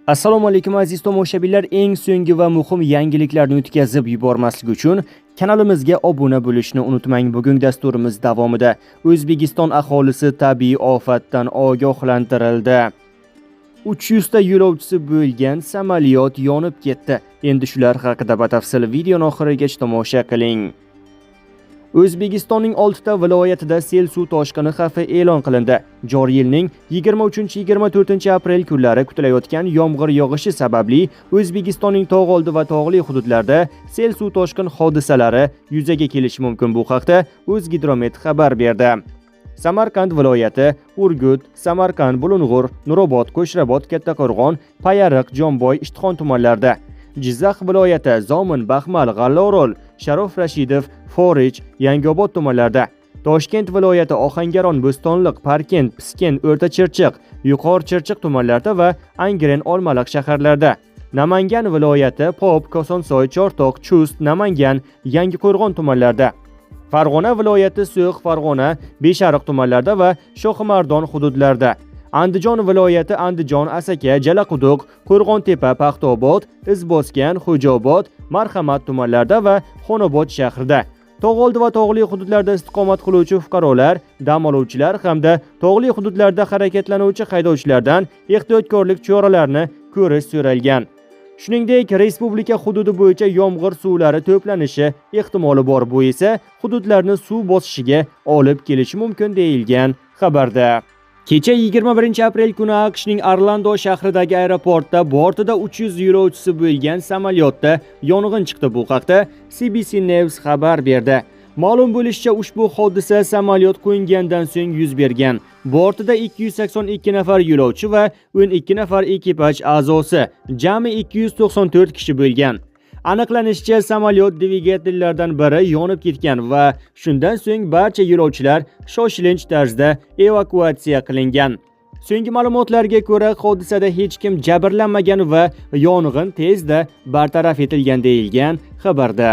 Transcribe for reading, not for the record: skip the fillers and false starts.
Assalomu alaykum aziz tomoshabinlar, eng so'nggi va muhim yangiliklarni o'tkazib yubormaslik uchun kanalimizga obuna bo'lishni unutmang. Bugun dasturimiz davomida O'zbekiston aholisi tabiiy ofatdan ogohlantirildi. 300 ta yo'lovchisi bo'lgan samolyot yonib ketdi. Endi shular haqida batafsil videoni oxirigacha tomosha qiling. O'zbekistonning 6 ta viloyatida sel suv toshqini xavfi e'lon qilindi. Joriy yilning 23-24 aprel kunlari kutilayotgan yomg'ir yog'ishi sababli O'zbekistonning tog'oldi va tog'li hududlarida sel suv toshqin hodisalari yuzaga kelishi mumkin. Bu haqda O'zgidromet xabar berdi. Samarqand viloyati, Urgut, Samarqand, Bulung'ur, Nurobod, Qo'shrabot, Kattaqo'rg'on, Payariq, Jomboy, Ishtixon tumanlarida. Jizzax viloyati, Zomin, Baxmal, G'allaorol, Sharof Rashidov, Forij, Yangiobod tumanlarida. Toshkent viloyati, Ohangaron, Bo'stonliq, Parkent, Piskent, O'rta Chirchiq, Yuqori Chirchiq tumanlarida va Angren, Olmaliq shaharlarida. Namangan viloyati, Pop, Kosonsoy, Chortoq, Chust, Namangan, Yangiqo'rg'on tumanlarida. Farg'ona viloyati, So'x, Farg'ona, Beshariq tumanlarida va Shohimardon hududlarida. Andijon viloyati, Andijon, Asaka, Jalaquduq, Qo'rg'ontepa, Paxtaobod, Izboskan, Xo'jaobod, Marhamat tumanlarida va Xonobod shahrida. Tog'oldi va tog'li hududlarda istiqomat qiluvchi fuqarolar, dam oluvchilar hamda tog'li hududlarda harakatlanuvchi haydovchilardan ehtiyotkorlik choralarini ko'rish so'ralgan. Shuningdek, respublika hududi bo'yicha yomg'ir suvlari to'planishi ehtimoli bor. Bu esa hududlarni suv bosishiga olib kelishi mumkin deyilgan xabarda. Kecha 21 aprel kuni AQShning Orlando shahridagi aeroportda bortida 300 yo'lovchisi bo'lgan samolyotda yong'in chiqdi. Bu haqda CBC News xabar berdi. Ma'lum bo'lishicha, ushbu hodisa samolyot qo'ngandan so'ng yuz bergan. Bortida 282 nafar yo'lovchi va 12 nafar ekipaj a'zosi, jami 294 kishi bo'lgan. Aniqlanishicha, samolyot dvigatellaridan biri yonib ketgan va shundan so'ng barcha yo'lovchilar shoshilinch tarzda evakuatsiya qilingan. So'nggi ma'lumotlarga ko'ra, hodisada hech kim jabrlanmagan va yong'in tezda bartaraf etilgan deyilgan xabarda.